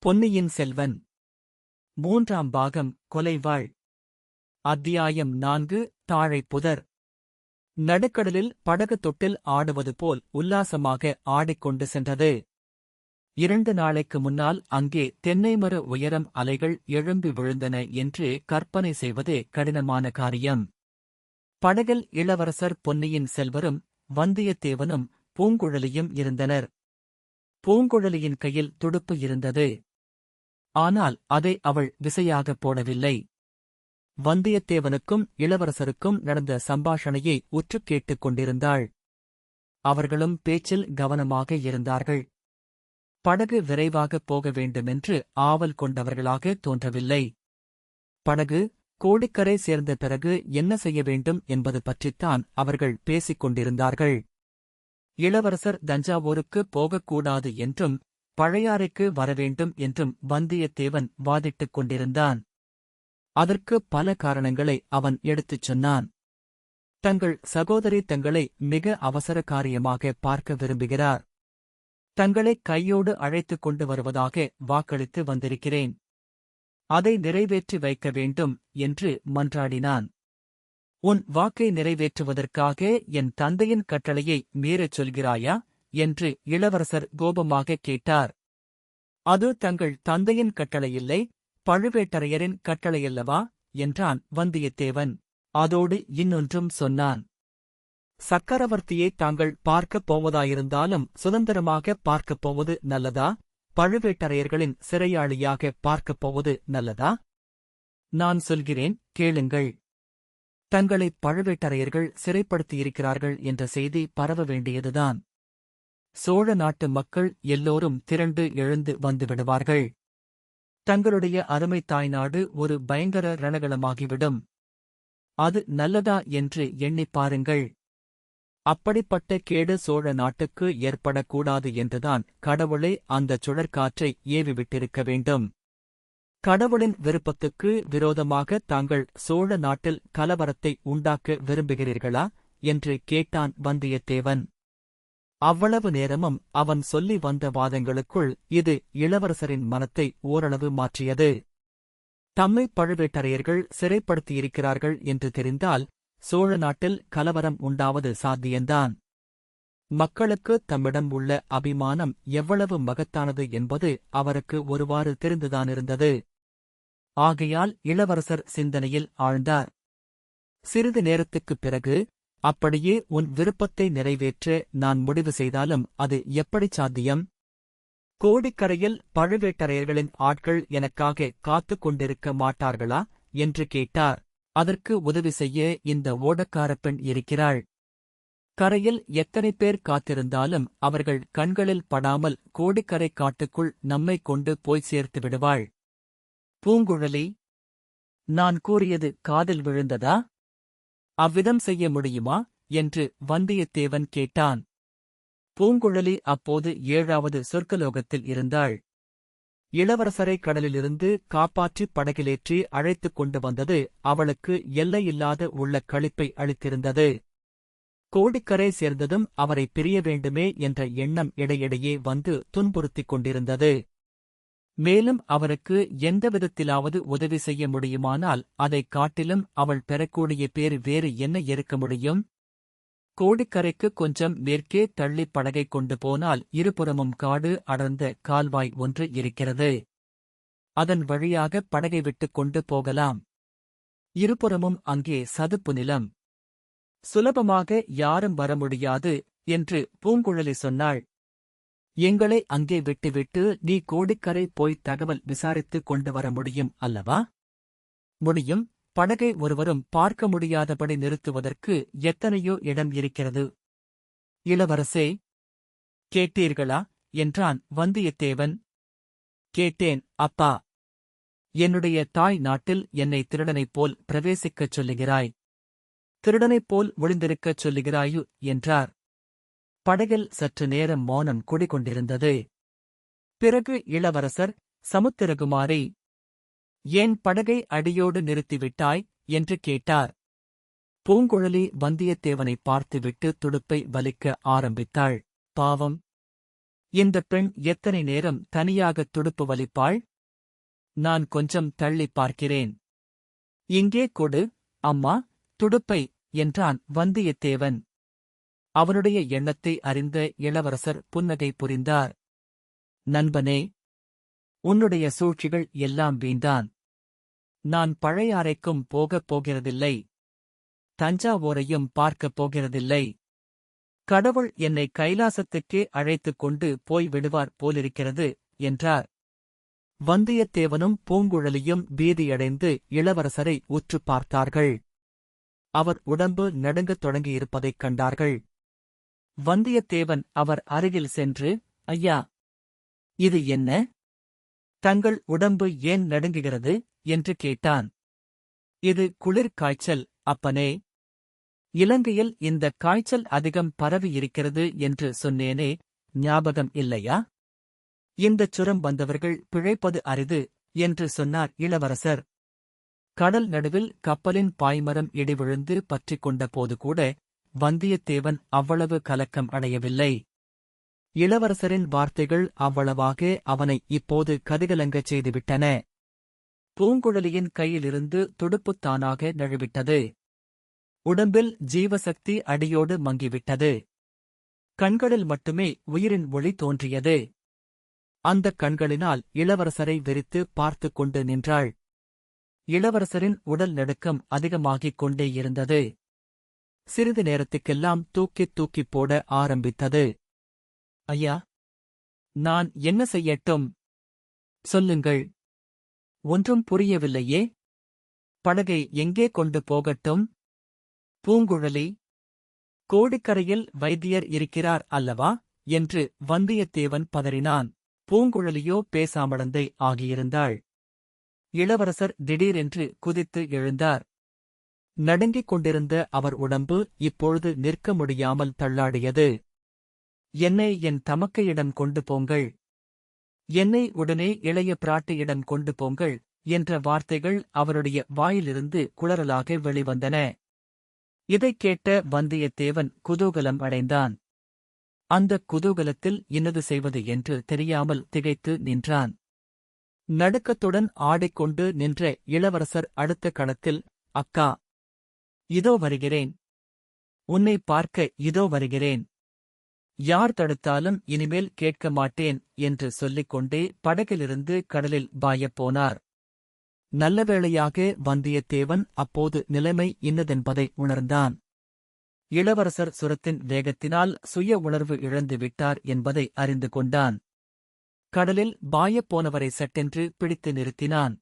பொன்னியின் செல்வன் மூன்றாம் பாகம் கொலைவாள். அத்தியாயம் 4. தாழைப்புதர். நடுக்கடலில் படகு தொட்டில் ஆடுவது போல் உல்லாசமாக ஆடிக்கொண்டு சென்றது. 2 நாளைக்கு முன்னால் அங்கே தென்னைமர உயரம் அலைகள் எழும்பி விழுந்தன என்று கற்பனை செய்வதே கடினமான காரியம். படகில் இளவரசர் பொன்னியின் செல்வரும் வந்தியத்தேவனும் பூங்குழலியும் இருந்தனர். பூங்குழலியின் கையில் துடுப்பு இருந்தது. ஆனால் அதை அவள் விசையாகப் போடவில்லை. வந்தியத்தேவனுக்கும் இளவரசருக்கும் நடந்த சம்பாஷணையை உற்றுக் கேட்டுக் கொண்டிருந்தாள். அவர்களும் பேச்சில் கவனமாக இருந்தார்கள். படகு விரைவாகப் போக வேண்டுமென்று ஆவல் கொண்டவர்களாக தோன்றவில்லை. படகு கோடிக்கரை சேர்ந்த பிறகு என்ன செய்ய வேண்டும் என்பது பற்றித்தான் அவர்கள் பேசிக் கொண்டிருந்தார்கள். இளவரசர் தஞ்சாவூருக்குப் போகக்கூடாது என்றும் பழையாறைக்கு வரவேண்டும் என்றும் வந்தியத்தேவன் வாதிட்டுக் கொண்டிருந்தான். அதற்கு பல காரணங்களை அவன் எடுத்துச் சொன்னான். தங்கள் சகோதரி தங்களை மிக அவசர காரியமாக பார்க்க விரும்புகிறார். தங்களை கையோடு அழைத்துக் கொண்டு வருவதாக வாக்களித்து வந்திருக்கிறேன். அதை நிறைவேற்றி வைக்க வேண்டும் என்று மன்றாடினான். உன் வாக்கை நிறைவேற்றுவதற்காக என் தந்தையின் கட்டளையை மீறச் சொல்கிறாயா என்று இளவரசர் கோபமாக கேட்டார். அது தங்கள் தந்தையின் கட்டளையில்லை, பழுவேட்டரையரின் கட்டளையல்லவா என்றான் வந்தியத்தேவன். அதோடு இன்னொன்றும் சொன்னான். சக்கரவர்த்தியை தாங்கள் பார்க்கப் போவதாயிருந்தாலும் சுதந்திரமாக பார்க்கப் போவது நல்லதா, பழுவேட்டரையர்களின் சிறையாளியாக பார்க்கப் போவது நல்லதா? நான் சொல்கிறேன், கேளுங்கள். தங்களை பழுவேட்டரையர்கள் சிறைப்படுத்தியிருக்கிறார்கள் என்ற செய்தி பரவ வேண்டியதுதான். சோழ நாட்டு மக்கள் எல்லோரும் திரண்டு எழுந்து வந்துவிடுவார்கள். தங்களுடைய அருமை தாய்நாடு ஒரு பயங்கர ரணகளமாகிவிடும். அது நல்லதா என்று எண்ணிப் பாருங்கள். அப்படிப்பட்ட கேடு சோழ நாட்டுக்கு ஏற்படக்கூடாது என்றுதான் கடவுளே அந்தச் சுழற்காற்றை ஏவிவிட்டிருக்க வேண்டும். கடவுளின் விருப்பத்துக்கு விரோதமாக தாங்கள் சோழ நாட்டில் கலவரத்தை உண்டாக்க விரும்புகிறீர்களா என்று கேட்டான் வந்தியத்தேவன். அவ்வளவு நேரமும் அவன் சொல்லி வந்த வாதங்களுக்குள் இது இளவரசரின் மனத்தை ஓரளவு மாற்றியது. தம்மை பழுவேட்டரையர்கள் சிறைப்படுத்தியிருக்கிறார்கள் என்று தெரிந்தால் சோழ நாட்டில் கலவரம் உண்டாவது சாத்தியந்தான். மக்களுக்கு தம்மிடம் உள்ள அபிமானம் எவ்வளவு மகத்தானது என்பது அவருக்கு ஒருவாறு தெரிந்துதானிருந்தது. ஆகையால் இளவரசர் சிந்தனையில் ஆழ்ந்தார். சிறிது நேரத்துக்குப் பிறகு, அப்படியே உன் விருப்பத்தை நிறைவேற்ற நான் முடிவு செய்தாலும் அது எப்படிச் சாத்தியம்? கோடிக்கரையில் பழுவேட்டரையர்களின் ஆட்கள் எனக்காக காத்துக் கொண்டிருக்க மாட்டார்களா என்று கேட்டார். அதற்கு உதவி செய்ய இந்த ஓடக்கார பெண் இருக்கிறாள். கரையில் எத்தனை பேர் காத்திருந்தாலும் அவர்கள் கண்களில் படாமல் கோடிக்கரை காட்டுக்குள் நம்மைக் கொண்டு போய் சேர்த்து விடுவாள். பூங்குழலி, நான் கூறியது காதில் விழுந்ததா? அவ்விதம் செய்ய முடியுமா என்று வந்தியத்தேவன் கேட்டான். பூங்குழலி அப்போது 7வது சொர்க்கலோகத்தில் இருந்தாள். இளவரசரை கடலிலிருந்து காப்பாற்றிப் படகிலேற்றி அழைத்துக் கொண்டு வந்தது அவளுக்கு எல்லையில்லாத உள்ள களிப்பை அளித்திருந்தது. கோடிக்கரை சேர்ந்ததும் அவரை பிரிய வேண்டுமே என்ற எண்ணம் இடையிடையே வந்து துன்புறுத்திக் கொண்டிருந்தது. மேலும் அவருக்கு எந்தவிதத்திலாவது உதவி செய்ய முடியுமானால் அதைக் காட்டிலும் அவள் பெறக்கூடிய பேறு வேறு என்ன இருக்க முடியும்? கோடிக்கரைக்கு கொஞ்சம் மேற்கே தள்ளிப் படகைக் கொண்டு போனால் இருபுறமும் காடு அடர்ந்த கால்வாய் ஒன்று இருக்கிறது. அதன் வழியாக படகை விட்டுக் கொண்டு போகலாம். இருபுறமும் அங்கே சதுப்பு நிலம். சுலபமாக யாரும் வர முடியாது என்று பூங்குழலி சொன்னாள். எங்களை அங்கே விட்டுவிட்டு நீ கோடிக்கரை போய் தகவல் விசாரித்துக் கொண்டு வர முடியும் அல்லவா? முடியும். படகை ஒருவரும் பார்க்க முடியாதபடி நிறுத்துவதற்கு எத்தனையோ இடம் இருக்கிறது. இளவரசே, கேட்டீர்களா என்றான் வந்தியத்தேவன். கேட்டேன், அப்பா. என்னுடைய தாய் நாட்டில் என்னை திருடனைப் போல் பிரவேசிக்கச் சொல்லுகிறாய். திருடனைப் போல் ஒளிந்திருக்கச் சொல்லுகிறாயு என்றார். படகில் சற்று நேரம் மௌனம் குடிகொண்டிருந்தது. பிறகு இளவரசர், சமுத்திரகுமாரி, ஏன் படகை அடியோடு நிறுத்திவிட்டாய் என்று கேட்டார். பூங்குழலி வந்தியத்தேவனை பார்த்துவிட்டு துடுப்பை வலிக்க ஆரம்பித்தாள். பாவம், இந்த பெண் எத்தனை நேரம் தனியாக துடுப்பு வலிப்பாள்? நான் கொஞ்சம் தள்ளி பார்க்கிறேன். இங்கே கொடு, அம்மா, துடுப்பை, என்றான் வந்தியத்தேவன். அவனுடைய எண்ணத்தை அறிந்த இளவரசர் புன்னகை புரிந்தார். நண்பனே, உன்னுடைய சூழ்ச்சிகள் எல்லாம் வீண்தான். நான் பழையாறைக்கும் போகப் போகிறதில்லை. தஞ்சாவூரையும் பார்க்கப் போகிறதில்லை. கடவுள் என்னை கைலாசத்துக்கே அழைத்துக் கொண்டு போய் விடுவார் போலிருக்கிறது, என்றார். வந்தியத்தேவனும் பூங்குழலியும் பீதியடைந்து இளவரசரை உற்றுப் பார்த்தார்கள். அவர் உடம்பு நடுங்கத் தொடங்கியிருப்பதைக் கண்டார்கள். வந்தியத்தேவன் அவர் அருகில் சென்று, ஐயா, இது என்ன? தங்கள் உடம்பு ஏன் நடுங்குகிறது? என்று கேட்டான். இது குளிர் காய்ச்சல், அப்பனே. இலங்கையில் இந்த காய்ச்சல் அதிகம் பரவியிருக்கிறது என்று சொன்னேனே, ஞாபகம் இல்லையா? இந்தச் சுரம் வந்தவர்கள் பிழைப்பது அரிது, என்று சொன்னார் இளவரசர். கடல் நடுவில் கப்பலின் பாய்மரம் இடிவிழுந்து பற்றிக் கொண்ட போதுகூட வந்தியத்தேவன் அவ்வளவு கலக்கம் அடையவில்லை. இளவரசரின் வார்த்தைகள் அவ்வளவாக அவனை இப்போது கதிகலங்கச் செய்துவிட்டன. பூங்குழலியின் கையிலிருந்து துடுப்புத் தானாக நழுவிட்டது. உடம்பில் ஜீவசக்தி அடியோடு மங்கிவிட்டது. கண்களில் மட்டுமே உயிரின் ஒளி தோன்றியது. அந்தக் கண்களினால் இளவரசரை வெறித்து பார்த்துக் கொண்டு நின்றாள். இளவரசரின் உடல் நடுக்கம் அதிகமாகிக் கொண்டே இருந்தது. சிறிது நேரத்துக்கெல்லாம் தூக்கித் தூக்கிப் போட ஆரம்பித்தது. ஐயா, நான் என்ன செய்யட்டும்? சொல்லுங்கள். ஒன்றும் புரியவில்லையே. படகை எங்கே கொண்டு போகட்டும்? பூங்குழலி, கோடிக்கரையில் வைத்தியர் இருக்கிறார் அல்லவா? என்று வந்தியத்தேவன் பதறினான். பூங்குழலியோ பேசாமடந்தை ஆகியிருந்தாள். இளவரசர் திடீரென்று குதித்து எழுந்தார். நடுங்கிக் கொண்டிருந்த அவர் உடம்பு இப்பொழுது நிற்க முடியாமல் தள்ளாடியது. என்னை என் தமக்கையிடம் கொண்டு போங்கள். என்னை உடனே இளைய பிராட்டியிடம் கொண்டு போங்கள் என்ற வார்த்தைகள் அவருடைய வாயிலிருந்து குளறலாக வெளிவந்தன. இதைக் கேட்ட வந்தியத்தேவன் குதூகலம் அடைந்தான். அந்தக் குதூகலத்தில் இன்னது செய்வது என்று தெரியாமல் திகைத்து நின்றான். நடுக்கத்துடன் ஆடிக்கொண்டு நின்ற இளவரசர் அடுத்த கணத்தில், அக்கா, இதோ வருகிறேன். உன்னை பார்க்க இதோ வருகிறேன். யார் தடுத்தாலும் இனிமேல் கேட்க மாட்டேன் என்று சொல்லிக் கொண்டே படகிலிருந்து கடலில் பாயப் போனார். நல்லவேளையாக வந்தியத்தேவன் அப்போது நிலைமை இன்னதென்பதை உணர்ந்தான். இளவரசர் சுரத்தின் வேகத்தினால் சுய உணர்வு இழந்து விட்டார் என்பதை அறிந்து கொண்டான். கடலில் பாயப் போனவரை சட்டென்று பிடித்து நிறுத்தினான்.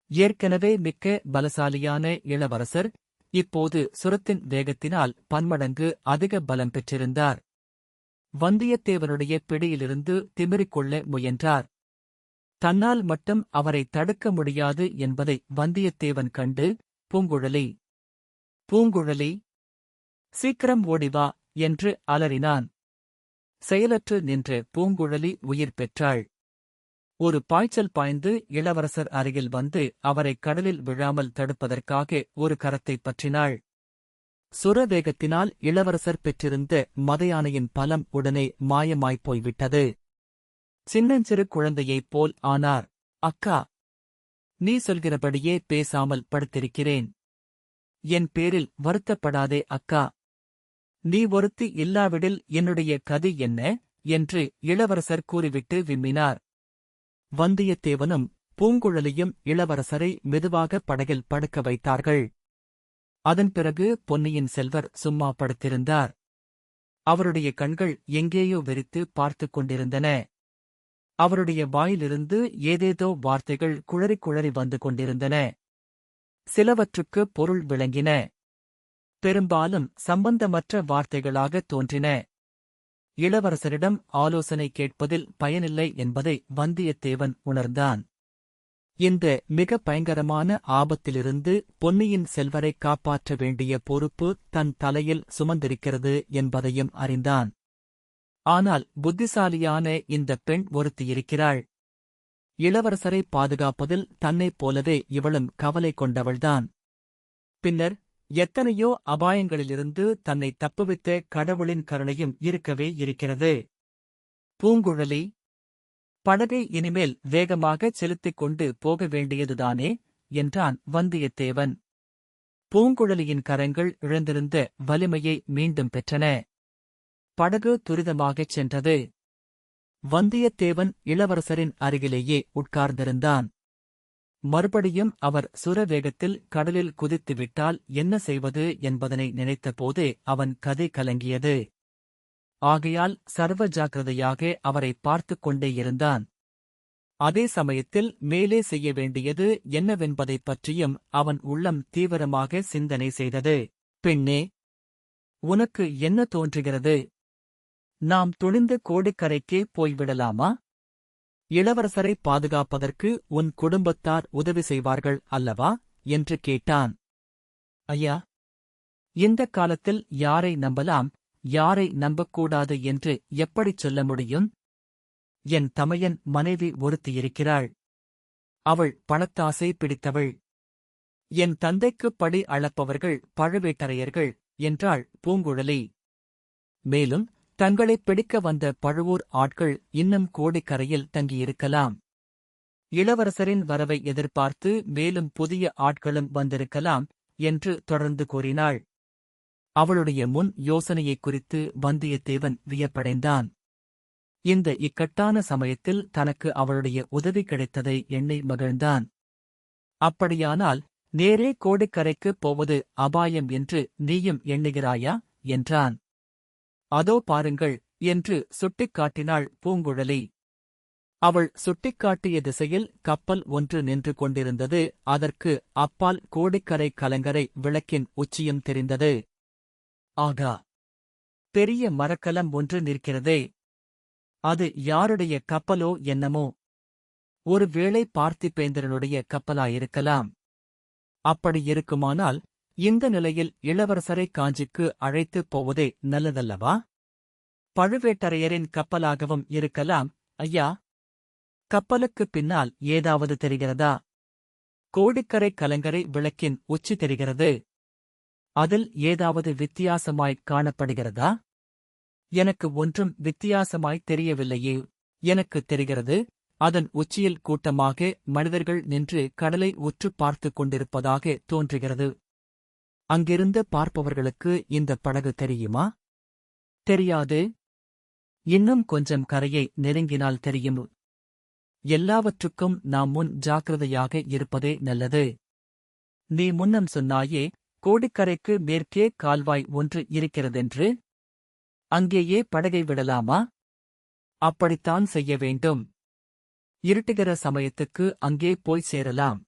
ஏற்கனவே மிக்க பலசாலியான இளவரசர் இப்போது சுரத்தின் வேகத்தினால் பன்மடங்கு அதிக பலம் பெற்றிருந்தார். வந்தியத்தேவனுடைய பிடியிலிருந்து திமிறிக்கொள்ள முயன்றார். தன்னால் மட்டும் அவரை தடுக்க முடியாது என்பதை வந்தியத்தேவன் கண்டு, பூங்குழலி, பூங்குழலி, சீக்கிரம் ஓடிவா என்று அலறினான். செயலற்று நின்ற பூங்குழலி உயிர் பெற்றாள். ஒரு பாய்ச்சல் பாய்ந்து இளவரசர் அருகில் வந்து அவரை கடலில் விழாமல் தடுப்பதற்காக ஒரு கரத்தைப் பற்றினாள். சுரவேகத்தினால் இளவரசர் பெற்றிருந்த மதயானையின் பலம் உடனே மாயமாய்ப் போய்விட்டது. சின்னஞ்சிறு குழந்தையைப் போல் ஆனார். அக்கா, நீ சொல்கிறபடியே பேசாமல் படுத்திருக்கிறேன். என் பேரில் வருத்தப்படாதே அக்கா. நீ ஒருத்தி இல்லாவிடில் என்னுடைய கதி என்ன? என்று இளவரசர் கூறிவிட்டு விம்மினார். வந்தியத்தேவனும் பூங்குழலியும் இளவரசரை மெதுவாக படகில் படுக்க வைத்தார்கள். அதன் பிறகு பொன்னியின் செல்வர் சும்மா படுத்திருந்தார். அவருடைய கண்கள் எங்கேயோ வெறித்து பார்த்துக் கொண்டிருந்தன. அவருடைய வாயிலிருந்து ஏதேதோ வார்த்தைகள் குழறிக் குழறி வந்து கொண்டிருந்தன. சிலவற்றுக்கு பொருள் விளங்கின. பெரும்பாலும் சம்பந்தமற்ற வார்த்தைகளாக தோன்றின. இளவரசரிடம் ஆலோசனை கேட்பதில் பயனில்லை என்பதை வந்தியத்தேவன் உணர்ந்தான். இந்த மிக பயங்கரமான ஆபத்திலிருந்து பொன்னியின் செல்வரை காப்பாற்ற வேண்டிய பொறுப்பு தன் தலையில் சுமந்திருக்கிறது என்பதையும் அறிந்தான். ஆனால் புத்திசாலியான இந்த பெண் ஒருத்தியிருக்கிறாள். இளவரசரை பாதுகாப்பதில் தன்னைப் போலவே இவளும் கவலை கொண்டவள்தான். பின்னர் எத்தனையோ அபாயங்களிலிருந்து தன்னை தப்புவித்த கடவுளின் கருணையும் இருக்கவே இருக்கிறது. பூங்குழலி, படகை இனிமேல் வேகமாகச் செலுத்திக் கொண்டு போக வேண்டியதுதானே என்றான் வந்தியத்தேவன். பூங்குழலியின் கரங்கள் இழந்திருந்த வலிமையை மீண்டும் பெற்றன. படகு துரிதமாகச் சென்றது. வந்தியத்தேவன் இளவரசரின் அருகிலேயே உட்கார்ந்திருந்தான். மறுபடியும் அவர் சுரவேகத்தில் கடலில் குதித்துவிட்டால் என்ன செய்வது என்பதனை நினைத்தபோதே அவன் கதை கலங்கியது. ஆகையால் சர்வ ஜாக்கிரதையாக அவரை பார்த்துக் கொண்டே இருந்தான். அதே சமயத்தில் மேலே செய்ய வேண்டியது என்னவென்பதைப் பற்றியும் அவன் உள்ளம் தீவிரமாக சிந்தனை செய்தது. பெண்ணே, உனக்கு என்ன தோன்றுகிறது? நாம் துணிந்து கோடிக்கரைக்கே போய்விடலாமா? இளவரசரை பாதுகாப்பதற்கு உன் குடும்பத்தார் உதவி செய்வார்கள் அல்லவா என்று கேட்டான். ஐயா, இந்தக் காலத்தில் யாரை நம்பலாம், யாரை நம்பக்கூடாது என்று எப்படிச் சொல்ல முடியும்? என் தமையன் மனைவி ஒருத்தியிருக்கிறாள். அவள் பணத்தாசை பிடித்தவள். என் தந்தைக்குப் படி அளப்பவர்கள் பழுவேட்டரையர்கள் என்றாள் பூங்குழலி. மேலும் தங்களைப் பிடிக்க வந்த பழுவூர் ஆட்கள் இன்னும் கோடிக்கரையில் தங்கியிருக்கலாம். இளவரசரின் வரவை எதிர்பார்த்து மேலும் புதிய ஆட்களும் வந்திருக்கலாம் என்று தொடர்ந்து கூறினாள். அவளுடைய முன் யோசனையைக் குறித்து வந்தியத்தேவன் வியப்படைந்தான். இந்த இக்கட்டான சமயத்தில் தனக்கு அவளுடைய உதவி கிடைத்ததை எண்ணி மகிழ்ந்தான். அப்படியானால் நேரே கோடிக்கரைக்குப் போவது அபாயம் என்று நீயும் எண்ணுகிறாயா என்றான். அதோ பாருங்கள் என்று சுட்டிக்காட்டினாள் பூங்குழலி. அவள் சுட்டிக்காட்டிய திசையில் கப்பல் ஒன்று நின்று கொண்டிருந்தது. அதற்கு அப்பால் கோடிக்கரை கலங்கரை விளக்கின் உச்சியும் தெரிந்தது. ஆகா, பெரிய மரக்கலம் ஒன்று நிற்கிறதே! அது யாருடைய கப்பலோ என்னமோ? ஒருவேளை பார்த்திபேந்திரனுடைய கப்பலாயிருக்கலாம். அப்படியிருக்குமானால் இந்த நிலையில் இளவரசரை காஞ்சிக்கு அழைத்துப் போவதே நல்லதல்லவா? பழுவேட்டரையரின் கப்பலாகவும் இருக்கலாம். ஐயா, கப்பலுக்குப் பின்னால் ஏதாவது தெரிகிறதா? கோடிக்கரை கலங்கரை விளக்கின் உச்சி தெரிகிறது. அதில் ஏதாவது வித்தியாசமாய்க் காணப்படுகிறதா? எனக்கு ஒன்றும் வித்தியாசமாய் தெரியவில்லையே. எனக்குத் தெரிகிறது, அதன் உச்சியில் கூட்டமாக மனிதர்கள் நின்று கடலை உற்றுப் பார்த்துக் கொண்டிருப்பதாக தோன்றுகிறது. அங்கிருந்து பார்ப்பவர்களுக்கு இந்த படகு தெரியுமா? தெரியாது. இன்னும் கொஞ்சம் கரையை நெருங்கினால் தெரியும். எல்லாவற்றுக்கும் நாம் முன் ஜாக்கிரதையாக இருப்பதே நல்லது. நீ முன்னம் சொன்னாயே, கோடிக்கரைக்கு மேற்கே கால்வாய் ஒன்று இருக்கிறதென்று. அங்கேயே படகை விடலாமா? அப்படித்தான் செய்ய வேண்டும். இருட்டுகிற சமயத்துக்கு அங்கே போய் சேரலாம்.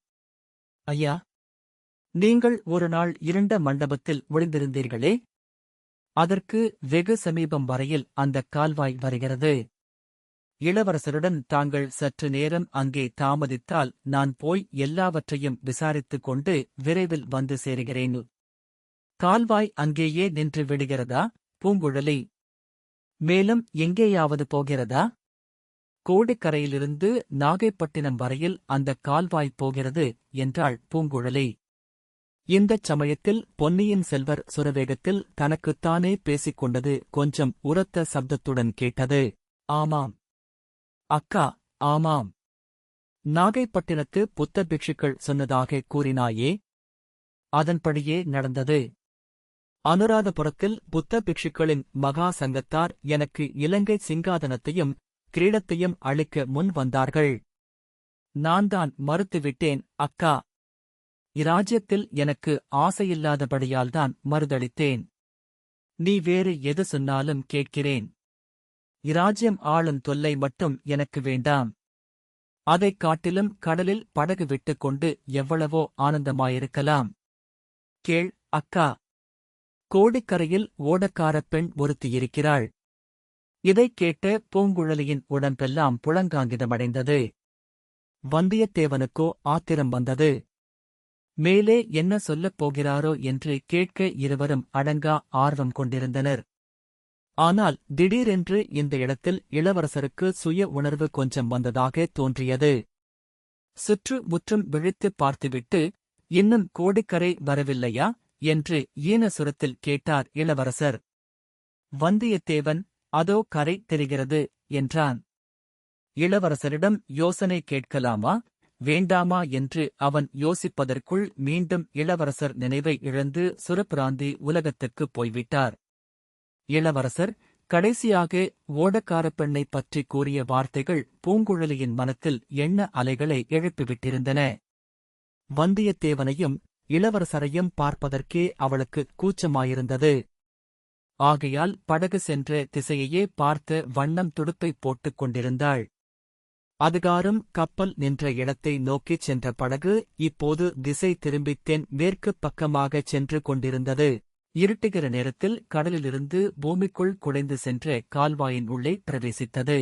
ஐயா, நீங்கள் ஒரு நாள் இருண்ட மண்டபத்தில் ஒளிந்திருந்தீர்களே, அதற்கு வெகு சமீபம் வரையில் அந்தக் கால்வாய் வருகிறது. இளவரசருடன் தாங்கள் சற்று நேரம் அங்கே தாமதித்தால் நான் போய் எல்லாவற்றையும் விசாரித்துக் கொண்டு விரைவில் வந்து சேருகிறேன். கால்வாய் அங்கேயே நின்று விடுகிறதா பூங்குழலி? மேலும் எங்கேயாவது போகிறதா? கோடிக்கரையிலிருந்து நாகைப்பட்டினம் வரையில் அந்தக் கால்வாய் போகிறது என்றாள் பூங்குழலி. இந்தச் சமயத்தில் பொன்னியின் செல்வர் சுரவேகத்தில் தனக்குத்தானே பேசிக் கொண்டது கொஞ்சம் உரத்த சப்தத்துடன் கேட்டது. ஆமாம் அக்கா, ஆமாம். நாகைப்பட்டினத்து புத்த பிக்ஷுக்கள் சொன்னதாக கூறினாயே, அதன்படியே நடந்தது. அனுராதபுரத்தில் புத்த பிக்ஷுக்களின் மகா சங்கத்தார் எனக்கு இலங்கை சிங்காதனத்தையும் கிரீடத்தையும் அளிக்க முன் வந்தார்கள். நான் தான் மறுத்துவிட்டேன் அக்கா. இராஜ்யத்தில் எனக்கு ஆசையில்லாதபடியால்தான் மறுதளித்தேன். நீ வேறு எது சொன்னாலும் கேட்கிறேன். இராஜ்யம் ஆளும் தொல்லை மட்டும் எனக்கு வேண்டாம். அதைக் காட்டிலும் கடலில் படகு விட்டுக் கொண்டு எவ்வளவோ ஆனந்தமாயிருக்கலாம். கேள் அக்கா, கோடிக்கரையில் ஓடக்காரப் பெண் ஒருத்தியிருக்கிறாள். இதைக் கேட்ட பூங்குழலியின் உடம்பெல்லாம் புழங்காங்கிதமடைந்தது. வந்தியத்தேவனுக்கோ ஆத்திரம் வந்தது. மேலே என்ன சொல்லப் போகிறாரோ என்று கேட்க இருவரும் அடங்கா ஆர்வம் கொண்டிருந்தனர். ஆனால் திடீரென்று இந்த இடத்தில் இளவரசருக்கு சுய உணர்வு கொஞ்சம் வந்ததாக தோன்றியது. சுற்று முற்றும் விழித்துப் பார்த்துவிட்டு, இன்னும் கோடிக்கரை வரவில்லையா என்று ஈனசுரத்தில் கேட்டார் இளவரசர். வந்தியத்தேவன், அதோ கரை தெரிகிறது என்றான். இளவரசரிடம் யோசனை கேட்கலாமா வேண்டாமா என்று அவன் யோசிப்பதற்குள் மீண்டும் இளவரசர் நினைவை இழந்து சுரபிராந்தி உலகத்துக்குப் போய்விட்டார். இளவரசர் கடைசியாக ஓடக்காரப் பெண்ணைப் பற்றி கூறிய வார்த்தைகள் பூங்குழலியின் மனத்தில் எண்ண அலைகளை எழுப்பிவிட்டிருந்தன. வந்தியத்தேவனையும் இளவரசரையும் பார்ப்பதற்கே அவளுக்கு கூச்சமாயிருந்தது. ஆகையால் படகு சென்ற திசையையே பார்த்த வண்ணம் துடுப்பைப் போட்டுக் கொண்டிருந்தாள். அதுகாரும் கப்பல் நின்ற இடத்தை நோக்கிச் சென்ற படகு இப்போது திசை திரும்பித் தென் மேற்குப் பக்கமாகச் சென்று கொண்டிருந்தது. இருட்டுகிற நேரத்தில் கடலிலிருந்து பூமிக்குள் குடைந்து சென்ற கால்வாயின் உள்ளே பிரவேசித்தது.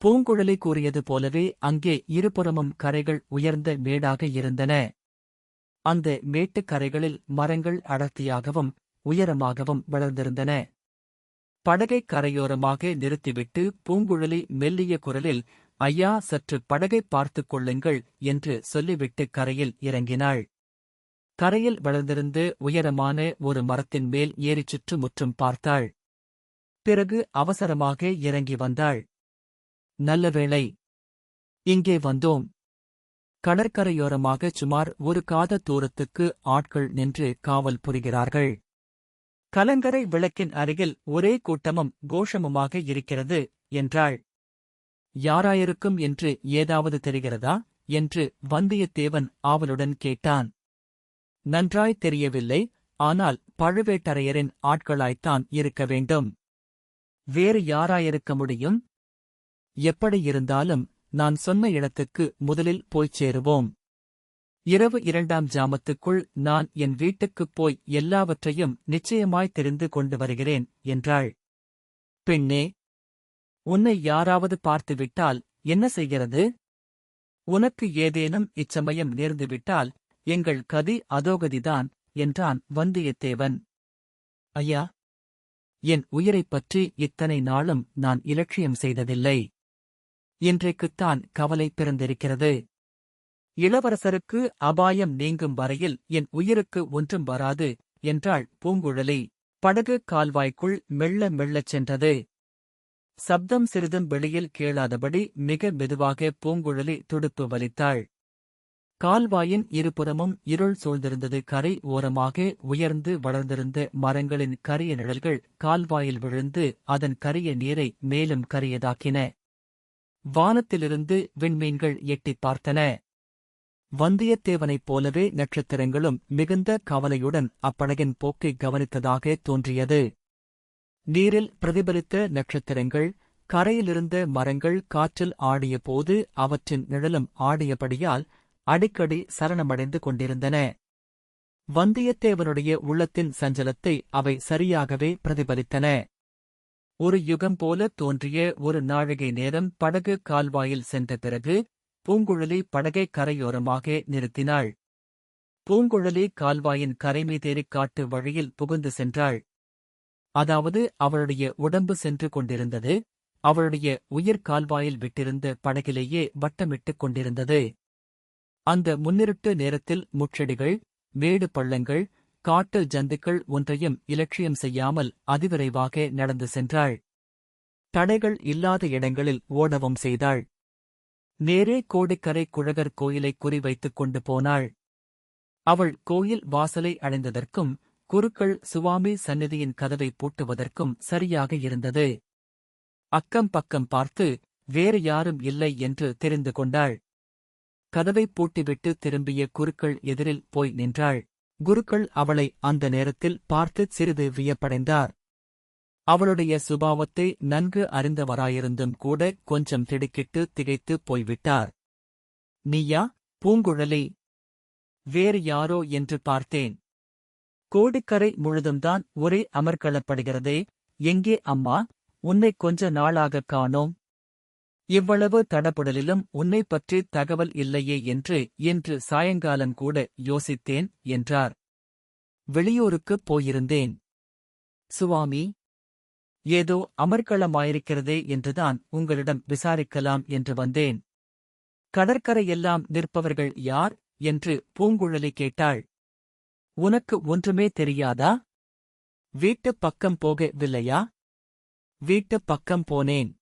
பூங்குழலி கூறியது போலவே அங்கே இருபுறமும் கரைகள் உயர்ந்த மேடாக இருந்தன. அந்த மேட்டுக் கரைகளில் மரங்கள் அடர்த்தியாகவும் உயரமாகவும் வளர்ந்திருந்தன. படகைக் கரையோரமாக நிறுத்திவிட்டு பூங்குழலி மெல்லிய குரலில், ஐயா, சற்று படகைப் பார்த்துக் கொள்ளுங்கள் என்று சொல்லிவிட்டு கரையில் இறங்கினாள். கரையில் வளர்ந்திருந்த உயரமான ஒரு மரத்தின் மேல் ஏறிச் சுற்றுமுற்றும் பார்த்தாள். பிறகு அவசரமாக இறங்கி வந்தாள். நல்லவேளை இங்கே வந்தோம். கடற்கரையோரமாக சுமார் ஒரு காத தூரத்துக்கு ஆட்கள் நின்று காவல் புரிகிறார்கள். கலங்கரை விளக்கின் அருகில் ஒரே கூட்டமும் கோஷமுமாக இருக்கிறது என்றாள். யாராயிருக்கும் என்று ஏதாவது தெரிகிறதா என்று வந்தியத்தேவன் ஆவலுடன் கேட்டான். நன்றாய் தெரியவில்லை, ஆனால் பழுவேட்டரையரின் ஆட்களாய்த்தான் இருக்க வேண்டும். வேறு யாராயிருக்க முடியும்? எப்படியிருந்தாலும் நான் சொன்ன இடத்துக்கு முதலில் போய்ச் சேருவோம். இரவு 2ஆம் ஜாமத்துக்குள் நான் என் வீட்டுக்குப் போய் எல்லாவற்றையும் நிச்சயமாய் தெரிந்து கொண்டு வருகிறேன் என்றாள். பெண்ணே, உன்னை யாராவது பார்த்துவிட்டால் என்ன செய்கிறது? உனக்கு ஏதேனும் இச்சமயம் நேர்ந்துவிட்டால் எங்கள் கதி அதோகதிதான் என்றான் வந்தியத்தேவன். ஐயா, என் உயிரைப் பற்றி இத்தனை நாளும் நான் இலட்சியம் செய்ததில்லை. இன்றைக்குத்தான் கவலை பிறந்திருக்கிறது. இளவரசருக்கு அபாயம் நீங்கும் வரையில் என் உயிருக்கு ஒன்றும் வராது என்றாள் பூங்குழலி. படகு கால்வாய்க்குள் மெல்ல மெல்லச் சென்றது. சப்தம் சிறிதும் வெளியில் கேளாதபடி மிக மெதுவாக பூங்குழலி துடுப்பு வலித்தாள். கால்வாயின் இருபுறமும் இருள் சூழ்ந்திருந்தது. கரை ஓரமாக உயர்ந்து வளர்ந்திருந்த மரங்களின் கரிய நிழல்கள் கால்வாயில் விழுந்து அதன் கரிய நீரை மேலும் கரியதாக்கின. வானத்திலிருந்து விண்மீன்கள் எட்டிப் பார்த்தன. வந்தியத்தேவனைப் போலவே நட்சத்திரங்களும் மிகுந்த கவலையுடன் அப்படகின் போக்கை கவனித்ததாக தோன்றியது. நீரில் பிரதிபலித்த நட்சத்திரங்கள், கரையிலிருந்த மரங்கள் காற்றில் ஆடியபோது அவற்றின் நிழலும் ஆடியபடியால் அடிக்கடி சலனமடைந்து கொண்டிருந்தன. வந்தியத்தேவனுடைய உள்ளத்தின் சஞ்சலத்தை அவை சரியாகவே பிரதிபலித்தன. ஒரு யுகம் போல தோன்றிய ஒரு நாழிகை நேரம் படகு கால்வாயில் சென்ற பிறகு பூங்குழலி படகை கரையோரமாக நிறுத்தினாள். பூங்குழலி கால்வாயின் கரைமீதேறிக் காட்டு வழியில் புகுந்து சென்றாள். அதாவது அவளுடைய உடம்பு சென்று கொண்டிருந்தது. அவளுடைய உயிர் கால்வாயில் விட்டிருந்த படகிலேயே வட்டமிட்டுக் கொண்டிருந்தது. அந்த முன்னிருட்டு நேரத்தில் முட்செடிகள், மேடு பள்ளங்கள், காட்டு ஜந்துக்கள் ஒன்றையும் இலட்சியம் செய்யாமல் அதிவிரைவாக நடந்து சென்றாள். தடைகள் இல்லாத இடங்களில் ஓடவும் செய்தாள். நேரே கோடிக்கரை குழகர் கோயிலை குறிவைத்துக் கொண்டு போனாள். அவள் கோயில் வாசலை அடைந்ததற்கும் குருக்கள் சுவாமி சந்நிதியின் கதவை பூட்டுவதற்கும் சரியாக இருந்தது. அக்கம் பக்கம் பார்த்து வேறு யாரும் இல்லை என்று தெரிந்து கொண்டாள். கதவை பூட்டிவிட்டு திரும்பிய குருக்கள் எதிரில் போய் நின்றாள். குருக்கள் அவளை அந்த நேரத்தில் பார்த்து சிறிது வியப்படைந்தார். அவளுடைய சுபாவத்தை நன்கு அறிந்தவராயிருந்தும் கூட கொஞ்சம் திடுக்கிட்டு திகைத்து போய்விட்டார். நீயா பூங்குழலி? வேறு யாரோ என்று பார்த்தேன். கோடிக்கரை முழுதும்தான் ஒரே அமர்க்களப்படுகிறதே. எங்கே அம்மா? உன்னை கொஞ்ச நாளாகக் காணோம். இவ்வளவு தடபுடலிலும் உன்னைப் பற்றி தகவல் இல்லையே என்று இன்று சாயங்காலங்கூட யோசித்தேன் என்றார். வெளியூருக்குப் போயிருந்தேன் சுவாமி. ஏதோ அமர்க்களமாயிருக்கிறதே என்றுதான் உங்களிடம் விசாரிக்கலாம் என்று வந்தேன். கடற்கரையெல்லாம் நிற்பவர்கள் யார் என்று பூங்குழலி கேட்டாள். உனக்கு ஒன்றுமே தெரியாதா? வீட்டுப் பக்கம் போகவில்லையா? வீட்டு பக்கம் போனேன்.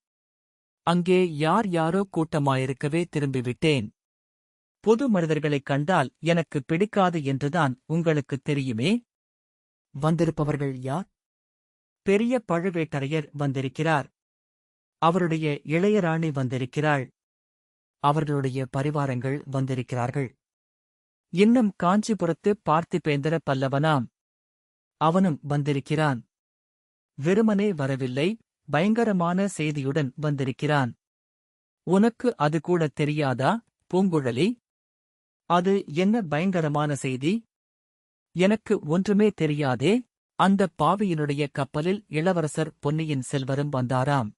அங்கே யார் யாரோ கூட்டமாயிருக்கவே திரும்பிவிட்டேன். புது மனிதர்களைக் கண்டால் எனக்கு பிடிக்காது என்றுதான் உங்களுக்குத் தெரியுமே. வந்திருப்பவர்கள் யார்? பெரிய பழுவேட்டரையர் வந்திருக்கிறார். அவருடைய இளையராணி வந்திருக்கிறாள். அவர்களுடைய பரிவாரங்கள் வந்திருக்கிறார்கள். இன்னும் காஞ்சிபுரத்து பார்த்திபேந்திர பல்லவனாம், அவனும் வந்திருக்கிறான். வெறுமனே வரவில்லை, பயங்கரமான செய்தியுடன் வந்திருக்கிறான். உனக்கு அது கூட தெரியாதா, பூங்குழலி? அது என்ன பயங்கரமான செய்தி? எனக்கு ஒன்றுமே தெரியாதே. அந்த பாவியினுடைய கப்பலில் இளவரசர் பொன்னியின் செல்வரும் வந்தாராம்.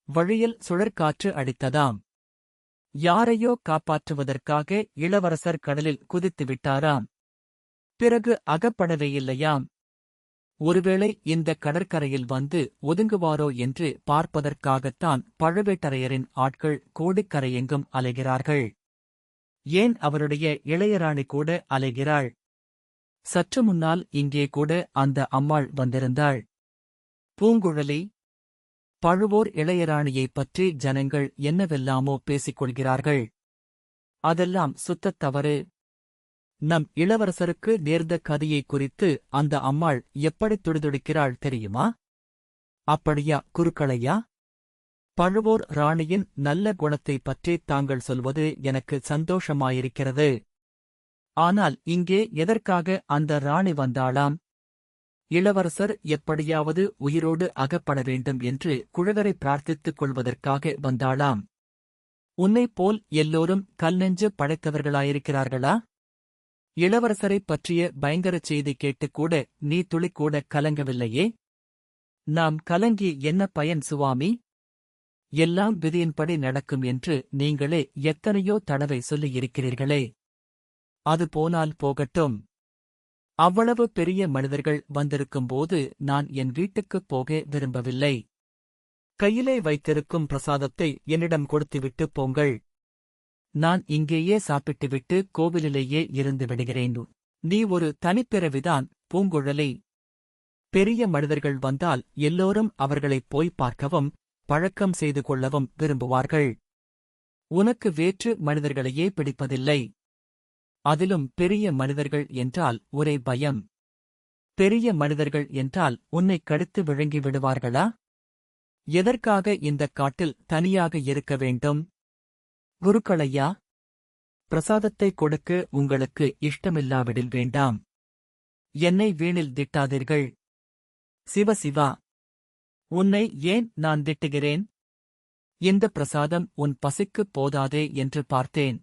வழியில் சுழற்காற்று அடித்ததாம். யாரையோ காப்பாற்றுவதற்காக இளவரசர் கடலில் குதித்து விட்டாராம். பிறகு அகப்படவேயில்லையாம். ஒருவேளை இந்த கடற்கரையில் வந்து ஒதுங்குவாரோ என்று பார்ப்பதற்காகத்தான் பழுவேட்டரையரின் ஆட்கள் கோடிக்கரையெங்கும் அலைகிறார்கள். ஏன் அவருடைய இளையராணி கூட அலைகிறாள். சற்று முன்னால் இங்கே கூட அந்த அம்மாள் வந்திருந்தாள். பூங்குழலி, பழுவூர் இளையராணியைப் பற்றி ஜனங்கள் என்னவெல்லாமோ பேசிக் கொள்கிறார்கள். அதெல்லாம் சுத்தத் தவறு. நம் இளவரசருக்கு நேர்ந்த கதையை குறித்து அந்த அம்மாள் எப்படி துடிதுடிக்கிறாள் தெரியுமா? அப்படியா குருக்களையா? பழுவூர் ராணியின் நல்ல குணத்தைப் பற்றி தாங்கள் சொல்வது எனக்கு சந்தோஷமாயிருக்கிறது. ஆனால் இங்கே எதற்காக அந்த ராணி வந்தாளாம்? இளவரசர் எப்படியாவது உயிரோடு அகப்பட வேண்டும் என்று குழகரை பிரார்த்தித்துக் கொள்வதற்காக வந்தாளாம். உன்னைப் போல் எல்லோரும் கல்நெஞ்சு படைத்தவர்களாயிருக்கிறார்களா? இளவரசரைப் பற்றிய பயங்கரச் செய்தி கேட்டுக்கூட நீ துளிக்கூட கலங்கவில்லையே. நாம் கலங்கி என்ன பயன் சுவாமி? எல்லாம் விதியின்படி நடக்கும் என்று நீங்களே எத்தனையோ தடவை சொல்லியிருக்கிறீர்களே. அது போனால் போகட்டும். அவ்வளவு பெரிய மனிதர்கள் வந்திருக்கும்போது நான் என் வீட்டுக்குப் போக விரும்பவில்லை. கையிலே வைத்திருக்கும் பிரசாதத்தை என்னிடம் கொடுத்துவிட்டு போங்கள். நான் இங்கேயே சாப்பிட்டுவிட்டு கோவிலிலேயே இருந்து விடுகிறேன். நீ ஒரு தனிப்பிறவிதான் பூங்குழலி. பெரிய மனிதர்கள் வந்தால் எல்லோரும் அவர்களைப் போய் பார்க்கவும் பழக்கம் செய்து கொள்ளவும் விரும்புவார்கள். உனக்கு வேற்று மனிதர்களையே பிடிப்பதில்லை. அதிலும் பெரிய மனிதர்கள் என்றால் ஒரே பயம். பெரிய மனிதர்கள் என்றால் உன்னை கடித்து விழுங்கி விடுவார்களா? எதற்காக இந்தக் காட்டில் தனியாக இருக்க வேண்டும்? குருக்களையா, பிரசாதத்தை கொடுக்க உங்களுக்கு இஷ்டமில்லாவிடில் வேண்டாம். என்னை வீணில் திட்டாதீர்கள். சிவசிவா, உன்னை ஏன் நான் திட்டுகிறேன்? இந்த பிரசாதம் உன் பசிக்குப் போதாதே என்று பார்த்தேன்.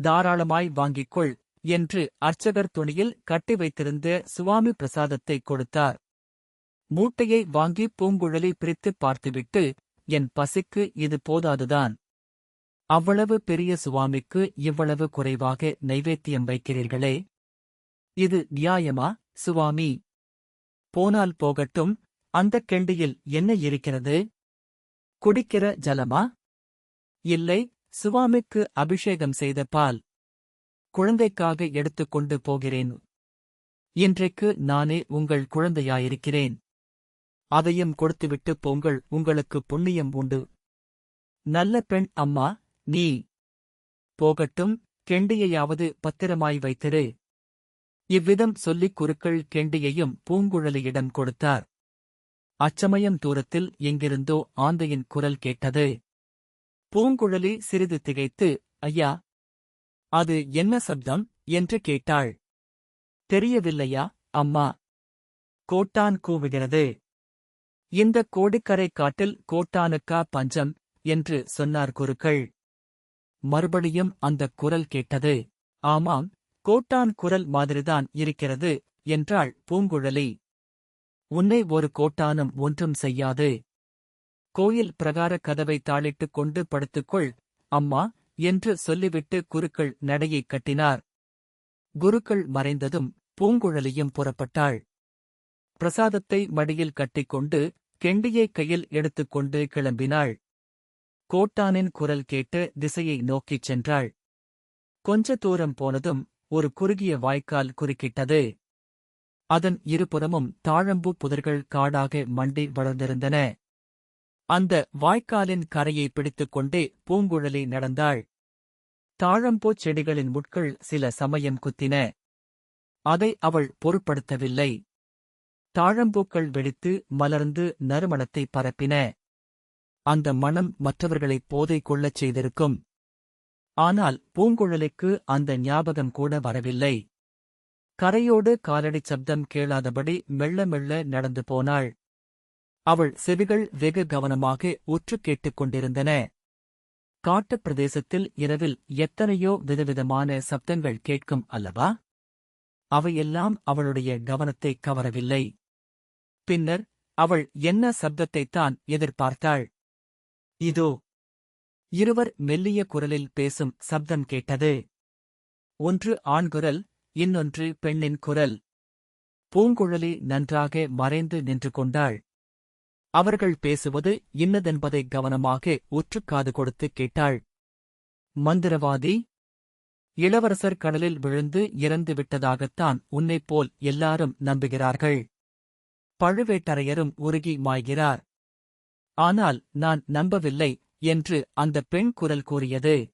தாராளமாய் வாங்கிக்கொள் என்று அர்ச்சகர் துணியில் கட்டி வைத்திருந்த சுவாமி பிரசாதத்தைக் கொடுத்தார். மூட்டையை வாங்கி பூங்குழலி பிரித்துப் பார்த்துவிட்டு, என் பசிக்கு இது போதாதுதான். அவ்வளவு பெரிய சுவாமிக்கு இவ்வளவு குறைவாக நைவேத்தியம் வைக்கிறீர்களே, இது நியாயமா சுவாமி? போனால் போகட்டும், அந்தக் கெண்டியில் என்ன இருக்கிறது? குடிக்கிற ஜலமா? இல்லை, சுவாமிக்கு அபிஷேகம் செய்த பால். குழந்தைக்காக எடுத்துக்கொண்டு போகிறேன். இன்றைக்கு நானே உங்கள் குழந்தையாயிருக்கிறேன். அதையும் கொடுத்துவிட்டு போங்கள், உங்களுக்கு புண்ணியம் உண்டு. நல்ல பெண் அம்மா நீ. போகட்டும், கெண்டியையாவது பத்திரமாய் வைத்திரு. இவ்விதம் சொல்லிக் குருக்கள் கெண்டியையும் பூங்குழலியிடம் கொடுத்தார். அச்சமயம் தூரத்தில் எங்கிருந்தோ ஆந்தையின் குரல் கேட்டது. பூங்குழலி சிறிது திகைத்து, ஐயா, அது என்ன சப்தம் என்று கேட்டாள். தெரியவில்லையா அம்மா? கோட்டான் கூவுகிறது. இந்த கோடிக்கரை காட்டில் கோட்டானுக்கா பஞ்சம் என்று சொன்னார் குருக்கள். மறுபடியும் அந்தக் குரல் கேட்டது. ஆமாம், கோட்டான் குரல் மாதிரிதான் இருக்கிறது என்றாள் பூங்குழலி. உன்னை ஒரு கோட்டானும் ஒன்றும் செய்யாது. கோயில் பிரகார கதவை தாளிட்டுக் கொண்டு படுத்துக்கொள் அம்மா என்று சொல்லிவிட்டு குருக்கள் நடையைக் கட்டினார். குருக்கள் மறைந்ததும் பூங்குழலியும் புறப்பட்டாள். பிரசாதத்தை மடியில் கட்டிக்கொண்டு கெண்டியை கையில் எடுத்துக்கொண்டு கிளம்பினாள். கோட்டானின் குரல் கேட்டு திசையை நோக்கிச் சென்றாள். கொஞ்ச தூரம் போனதும் ஒரு குறுகிய வாய்க்கால் குறுக்கிட்டது. அதன் இருபுறமும் தாழம்பூ புதர்கள் காடாக மண்டி வளர்ந்திருந்தன. அந்த வாய்க்காலின் கரையை பிடித்துக் கொண்டே பூங்குழலி நடந்தாள். தாழம்பூச் செடிகளின் முட்கள் சில சமயம் குத்தின. அதை அவள் பொருட்படுத்தவில்லை. தாழம்பூக்கள் வெடித்து மலர்ந்து நறுமணத்தை பரப்பின. அந்த மணம் மற்றவர்களைப் போதை கொள்ளச் செய்திருக்கும். ஆனால் பூங்குழலிக்கு அந்த ஞாபகம் கூட வரவில்லை. கரையோடு காலடிச் சப்தம் கேளாதபடி மெல்ல மெல்ல நடந்து போனாள். அவள் செவிகள் வெகு கவனமாக உற்றுக் கேட்டுக் கொண்டிருந்தன. காட்டுப் பிரதேசத்தில் இரவில் எத்தனையோ விதவிதமான சப்தங்கள் கேட்கும் அல்லவா? அவையெல்லாம் அவளுடைய கவனத்தைக் கவரவில்லை. பின்னர் அவள் என்ன சப்தத்தைத்தான் எதிர்பார்த்தாள். இதோ! இருவர் மெல்லிய குரலில் பேசும் சப்தம் கேட்டது. ஒன்று ஆண்குரல், இன்னொன்று பெண்ணின் குரல். பூங்குழலி நன்றாக மறைந்து நின்று கொண்டாள். அவர்கள் பேசுவது இன்னதென்பதை கவனமாக உற்றுக் காது கொடுத்துக் கேட்டாள். மந்திரவாதி! இளவரசர் கடலில் விழுந்து இறந்து விட்டதாகத்தான் உன்னைப்போல் எல்லாரும் நம்புகிறார்கள். பழுவேட்டரையரும் உருகி மாய்கிறார். ஆனால் நான் நம்பவில்லை என்று அந்த பெண் குரல் கூறியது.